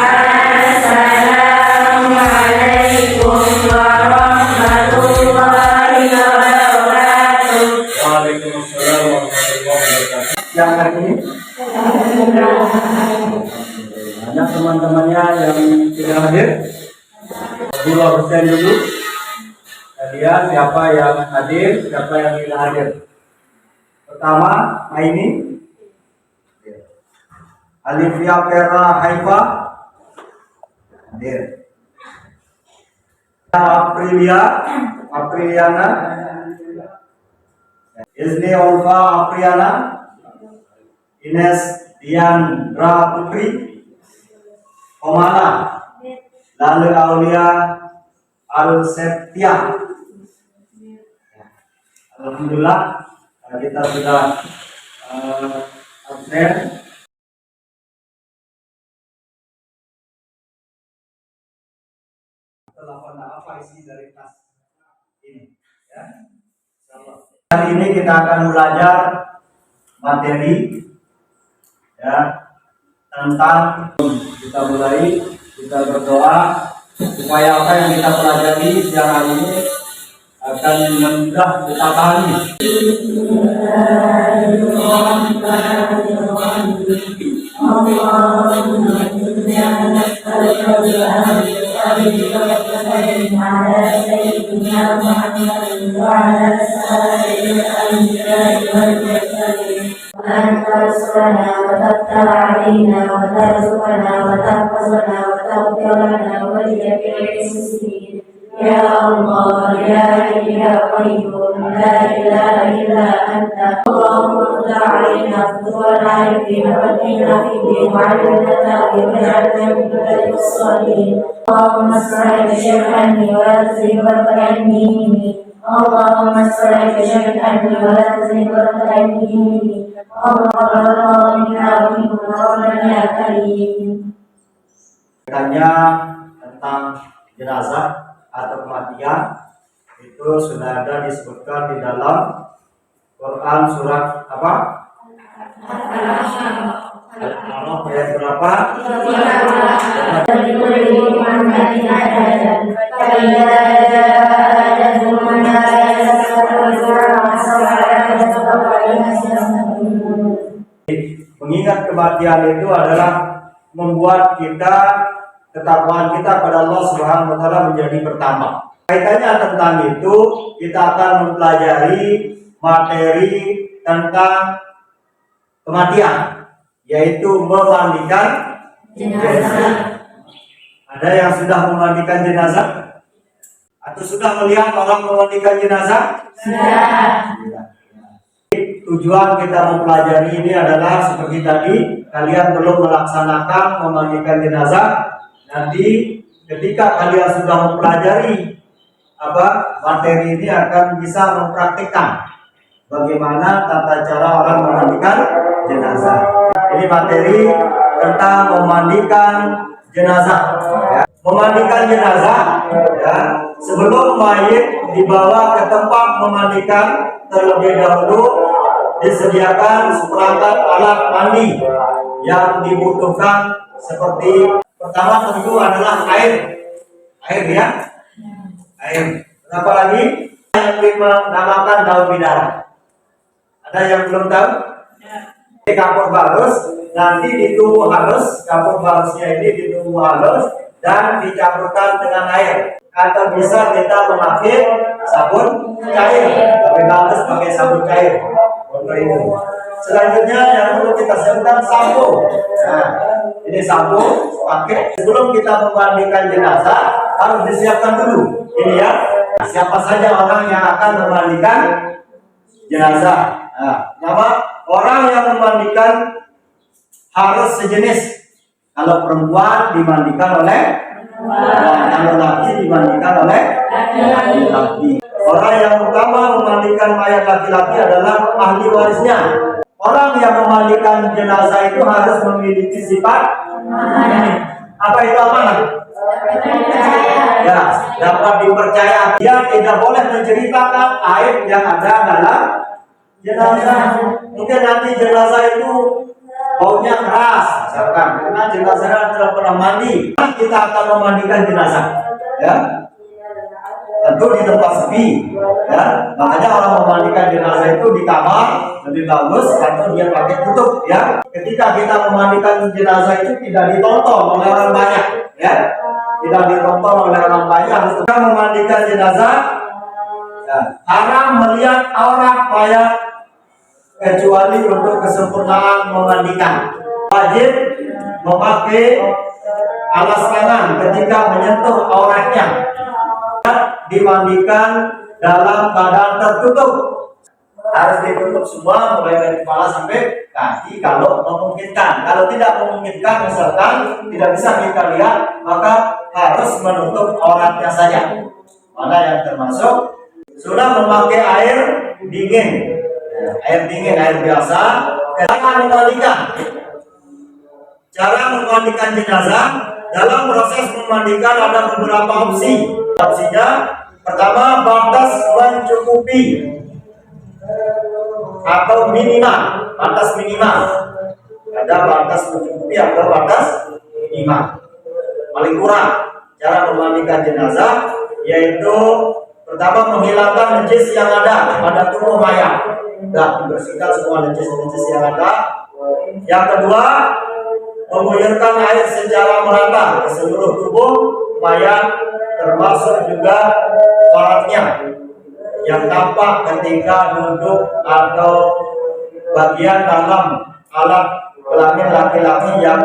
Assalamualaikum warahmatullahi wabarakatuh. Waalaikumsalam warahmatullahi wabarakatuh. Yang hari ini banyak teman-temannya yang tidak hadir. Dua persen dulu. Lihat siapa yang hadir, siapa yang tidak hadir. Pertama, Aini, Alifia Pera Haifa, hadir. Apriliana, Izni Olfa Apriana, Ines Diandra Putri, Komala, lalu Aulia Al-Septia. Alhamdulillah kita sudah absen. Apa isi dari tas ini? Ya. Hari ini kita akan belajar materi ya tentang, kita mulai, kita berdoa supaya apa yang kita pelajari siang hari ini akan mudah kita pahami. وترزقنا وتفتح علينا وترزقنا وتحفظنا وتغفر لنا ولجميع المسلمين يا الله يا حي يا قيوم لا اله الا انت اللهم ارض علينا فتونا يدينا ودينا في الدين وعلمنا التأويل واجعلنا من عبادك الصالحين اللهم اصلح شرعا ولا تزغ قلبي اللهم اصلح شرعا ولا تزغ قلبي Tanya tentang jenazah atau kematian itu sudah ada disebutkan di dalam Quran surat apa? Al-A'raf ayat berapa? Mengingat kematian itu adalah membuat kita, ketakwaan kita pada Allah Subhanahu wa taala menjadi bertambah. Kaitannya tentang itu, kita akan mempelajari materi tentang kematian, yaitu memandikan jenazah. Ada yang sudah memandikan jenazah? Atau sudah melihat orang memandikan jenazah? Sudah. Tujuan kita mempelajari ini adalah seperti tadi, kalian belum melaksanakan memandikan jenazah. Nanti ketika kalian sudah mempelajari materi ini akan bisa mempraktikkan bagaimana tata cara orang memandikan jenazah. Ini materi tentang memandikan jenazah. Ya. Memandikan jenazah, ya, sebelum mayit dibawa ke tempat memandikan, terlebih dahulu disediakan seperangkat alat mandi yang dibutuhkan, seperti pertama tentu adalah air ya, air. Berapa lagi? Yang menamakan daun bidara. Ada yang belum tahu? Di kapur balus, nanti ditumbuk halus, kapur balusnya ini ditumbuk halus dan dicampurkan dengan air. Atau bisa kita memakai sabun cair, lebih bagus pakai sabun cair untuk itu. Selanjutnya yang perlu kita siapkan sampo. Nah, ini sampo pakai sebelum kita memandikan jenazah, harus disiapkan dulu. Ini ya, siapa saja orang yang akan memandikan jenazah. Nah, nama orang yang memandikan harus sejenis. Kalau perempuan dimandikan oleh kalau laki dimandikan oleh laki. Orang yang pertama memandikan mayat laki-laki adalah ahli warisnya. Orang yang memandikan jenazah itu harus memiliki sifat apa itu amanah? Ya, dapat dipercaya. Dia tidak boleh menceritakan aib yang ada dalam jenazah. Mungkin nanti jenazah itu baunya keras, misalkan karena jenazah tidak pernah mandi, kita akan memandikan jenazah, ya. Tentu di tempat sepi, ya. Makanya orang memandikan jenazah itu di kamar lebih bagus atau dia pakai tutup, ya. Ketika kita memandikan jenazah itu tidak ditonton oleh orang banyak, ya. Tidak ditonton oleh orang banyak. Kita memandikan jenazah, ya. Haram melihat aurat mayat kecuali untuk kesempurnaan memandikan. Wajib memakai alas tangan ketika menyentuh auratnya. Dimandikan dalam keadaan tertutup, harus ditutup semua mulai dari kepala sampai kaki kalau memungkinkan. Kalau tidak memungkinkan, misalkan tidak bisa kita lihat, maka harus menutup auratnya saja. Mana yang termasuk sudah memakai air dingin, air biasa. Cara memandikan jenazah. Dalam proses memandikan ada beberapa opsi. Opsinya pertama, batas mencukupi atau minimal, batas minimal. Ada batas mencukupi atau batas minimal. Paling kurang cara memandikan jenazah yaitu pertama menghilangkan najis yang ada pada tubuh mayat. Sudah dibersihkan semua najis-najis yang ada. Yang kedua, mengguyurkan air secara merata ke seluruh tubuh mayat, termasuk juga auratnya yang tampak ketika duduk atau bagian dalam alat kelamin laki-laki yang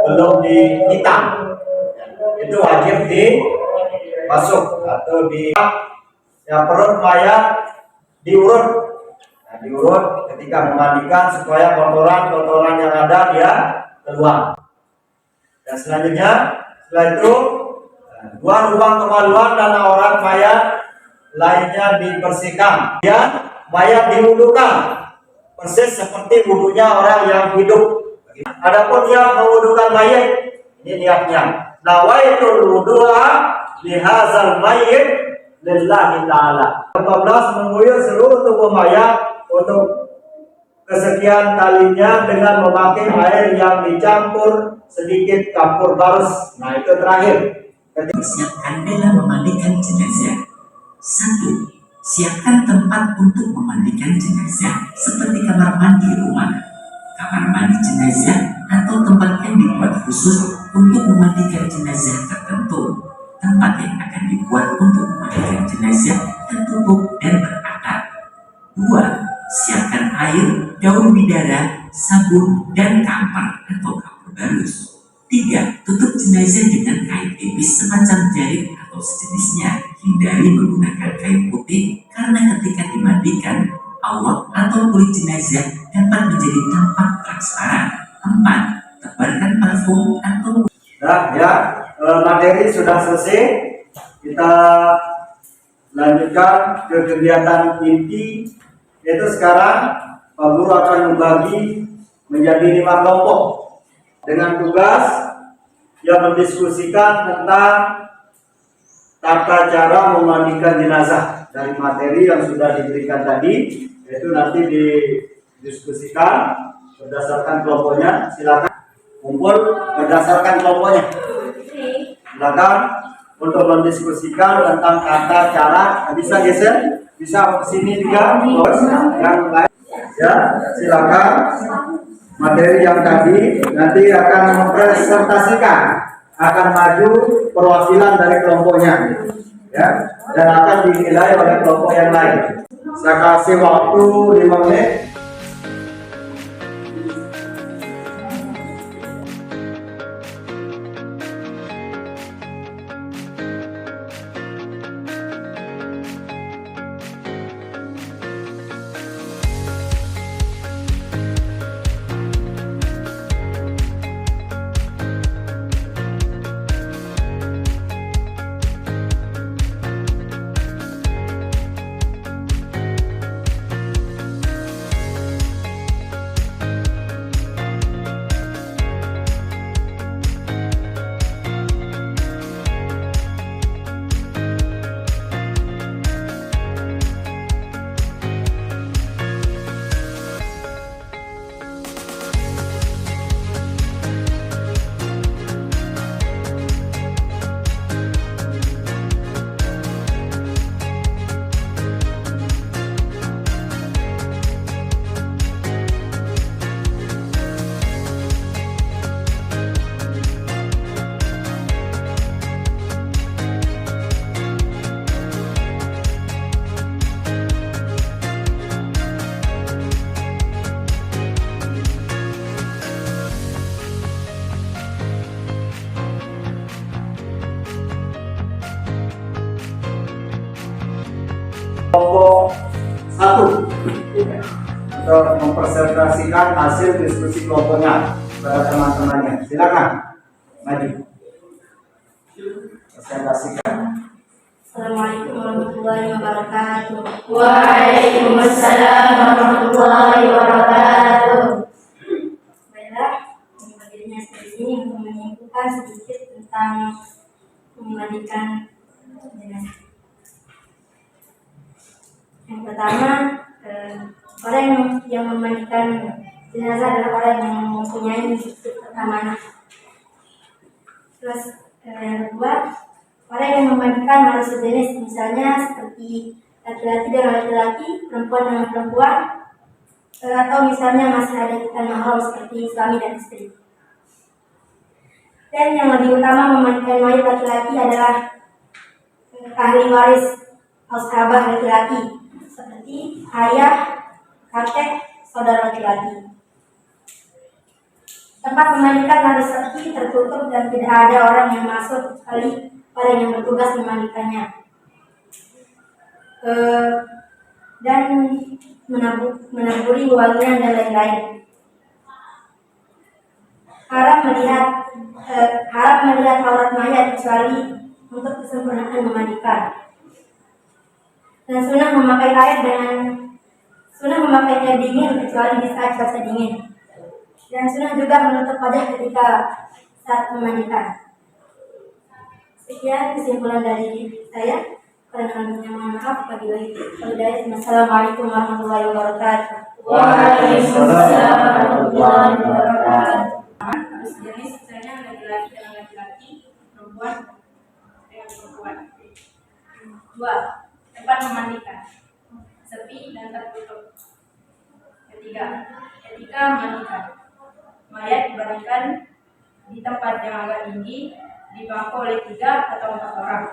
belum dihitam. Itu wajib dimasuk atau di yang perut mayat diurut. Nah, diurut ketika memandikan supaya kotoran-kotoran yang ada dia keluar. Dan selanjutnya, setelah itu dua lubang kemaluan dan aurat mayat lainnya dibersihkan. Kemudian mayat diwudukan persis seperti wudunya orang yang hidup. Adapun yang mewudukan mayat, ini niatnya. Nawaitul wudu'a lihazal mayit lillahi ta'ala. 14 mengguyur seluruh tubuh mayat untuk kesekian kalinya dengan memakai air yang dicampur sedikit kapur barus. Nah, itu terakhir. Siapkan dalam memandikan jenazah. 1. Siapkan tempat untuk memandikan jenazah seperti kamar mandi rumah, kamar mandi jenazah, atau tempat yang dibuat khusus untuk memandikan jenazah tertentu. Tempat yang akan dibuat untuk memandikan jenazah tertutup dan beratap. 2. Siapkan air, daun bidara, sabun, dan kamper atau kapur barus. 3. Tutup jenazah dengan kain tipis semacam jarik atau sejenisnya. Hindari menggunakan kain putih karena ketika dimandikan, aurat atau kulit jenazah dapat menjadi tampak transparan. 4. Tebarkan parfum atau materi sudah selesai. Kita lanjutkan ke kegiatan inti. Yaitu sekarang Pak Guru akan membagi menjadi 5 kelompok dengan tugas yang mendiskusikan tentang tata cara memandikan jenazah dari materi yang sudah diberikan tadi, yaitu nanti didiskusikan berdasarkan kelompoknya. Silakan kumpul berdasarkan kelompoknya. Silakan untuk mendiskusikan tentang tata cara. Bisa geser, bisa sini juga, yang lain. Ya, silakan. Materi yang tadi nanti akan mempresentasikan, akan maju perwakilan dari kelompoknya, ya, dan akan dinilai oleh kelompok yang lain. Saya kasih waktu 5 menit. untuk mempresentasikan hasil diskusi kelompoknya kepada teman-temannya. Silakan maju. Presentasikan. Assalamualaikum warahmatullahi wabarakatuh. Waalaikumsalam warahmatullahi wabarakatuh. Baiklah, berdirinya di sini untuk menyimpulkan sedikit tentang memandikan jenazah. Yang pertama, orang yang memandikan jenazah adalah orang yang mempunyai keamanan. Terus yang kedua, orang yang memandikan harus sejenis, misalnya seperti laki-laki dengan laki-laki, perempuan dengan perempuan, atau misalnya masih ada kita mahram seperti suami dan istri. Dan yang lebih utama memandikan mayat laki-laki adalah ahli waris atau sahabat laki-laki, seperti ayah, kakek, saudara laki-laki. Tempat memandikan harus bersih, tertutup, dan tidak ada orang yang masuk kecuali orang yang bertugas memandikannya. Dan menaburi wangian dan lain-lain. Haram melihat aurat mayat kecuali untuk kesempurnaan memandikan. Dan sunnah memakai air dingin kecuali di saat cuaca dingin. Dan sunnah juga menutup wajah ketika saat memandikan. Sekian kesimpulan dari saya. Kurang lebihnya mohon maaf. Wassalamualaikum warahmatullahi wabarakatuh. Waalaikumsalam warahmatullahi wabarakatuh. Harus jenis misalnya laki-laki dengan laki-laki, perempuan dengan perempuan. Dua, tempat memandikan sepi dan tertutup. Ketiga, ketika memandikan mayat dibaringkan di tempat yang agak tinggi, dibangku oleh 3 atau 4 orang.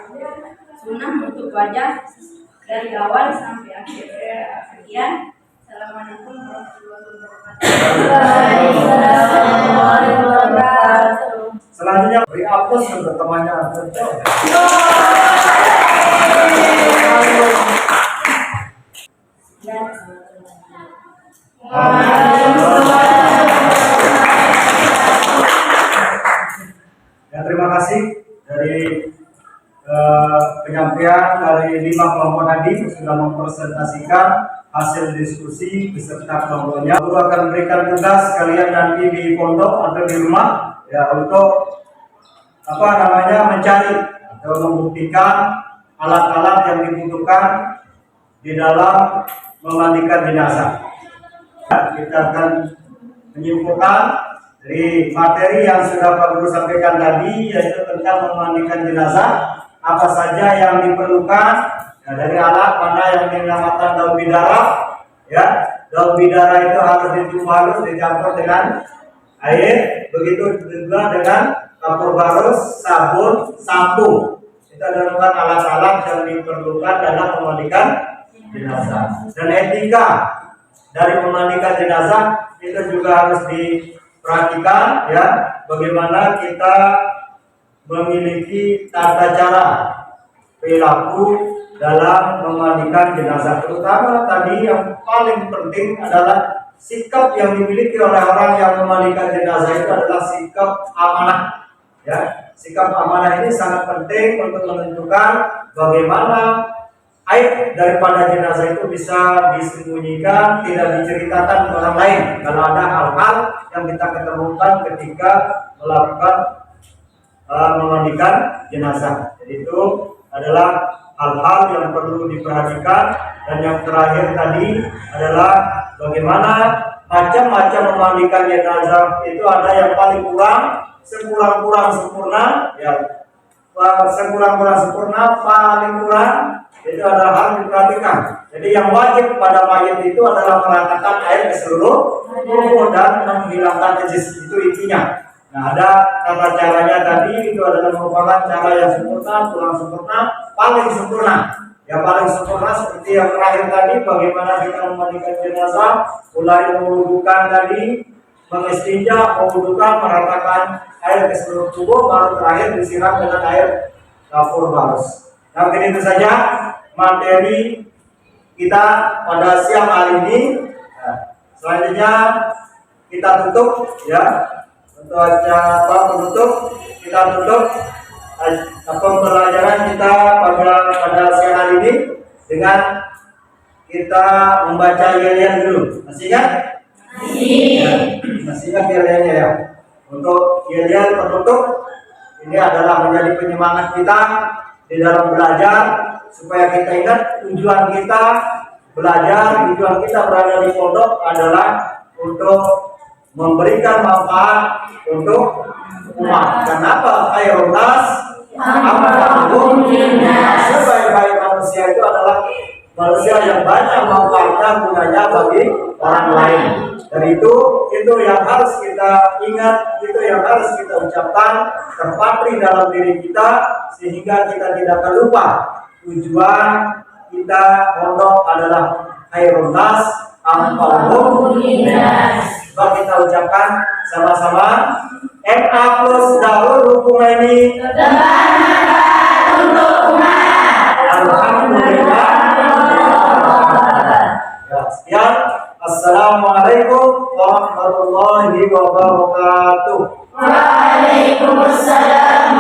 Sunnah menutup wajah dari awal sampai akhir. Sekian. Assalamualaikum warahmatullahi wabarakatuh. Selanjutnya beri aplaus untuk temannya. Ya, terima kasih dari penyampaian dari 5 kelompok tadi sudah mempresentasikan hasil diskusi beserta kelompoknya. Guru akan memberikan tugas kalian nanti di pondok atau di rumah ya untuk mencari atau membuktikan alat-alat yang dibutuhkan di dalam memandikan jenazah. Kita akan menyimpulkan dari materi yang sudah Pak Guru sampaikan tadi, yaitu tentang memandikan jenazah. Apa saja yang diperlukan ya, dari alat, mana yang dinamakan daun bidara ya. Daun bidara itu harus ditumbuk halus, dicampur dengan air, begitu juga dengan kapur barus, sabun, sampo. Itu adalah alat-alat yang diperlukan dalam memandikan jenazah. Dan etika dari memandikan jenazah itu juga harus diperhatikan ya, bagaimana kita memiliki tata cara perilaku dalam memandikan jenazah. Terutama tadi yang paling penting adalah sikap yang dimiliki oleh orang yang memandikan jenazah itu adalah sikap amanah. Ya, sikap amanah ini sangat penting untuk menentukan bagaimana aib daripada jenazah itu bisa disembunyikan, tidak diceritakan ke orang lain. Kalau ada hal-hal yang kita ketemukan ketika melakukan memandikan jenazah. Jadi itu adalah hal-hal yang perlu diperhatikan. Dan yang terakhir tadi adalah bagaimana macam-macam memandikan jenazah itu ada yang paling kurang, sekurang-kurang sempurna, ya sekurang-kurang sempurna, paling kurang itu adalah hal yang diperhatikan. Jadi yang wajib pada mayat itu adalah meratakan air ke seluruh tubuh dan menghilangkan najis, itu intinya. Nah, ada tata caranya tadi, itu adalah merupakan cara yang sempurna, kurang sempurna, paling sempurna. Ya paling sempurna seperti yang terakhir tadi, bagaimana kita memandikan jenazah, mulai mewudukan tadi, mengistinja, mewudukan, meratakan air ke seluruh tubuh, baru terakhir disiram dengan air kapur barus. Nah, mungkin itu saja materi kita pada siang hari ini. Selanjutnya kita tutup ya. Untuk acara penutup kita tutup pembelajaran kita pada siang hari ini dengan kita membaca yel-yel dulu. Masih ingat? Masih ingat yel-yelnya ya. Untuk yel-yel penutup ini adalah menjadi penyemangat kita di dalam belajar supaya kita ingat tujuan kita belajar, tujuan kita berada di pondok adalah untuk memberikan manfaat untuk umat. Kenapa? Khairun nas amwalhum linnas. Sebaik-baik manusia itu adalah manusia yang banyak manfaatnya gunanya bagi orang lain. Dan itu yang harus kita ingat, itu yang harus kita ucapkan, terpatri dalam diri kita sehingga kita tidak terlupa tujuan kita pondok adalah khairun nas amwalhum linnas. Coba kita ucapkan sama-sama. MA plus dahul hukumaini untuk umat. Alhamdulillah. Ya, sekian. Assalamualaikum warahmatullahi wabarakatuh. Waalaikumsalam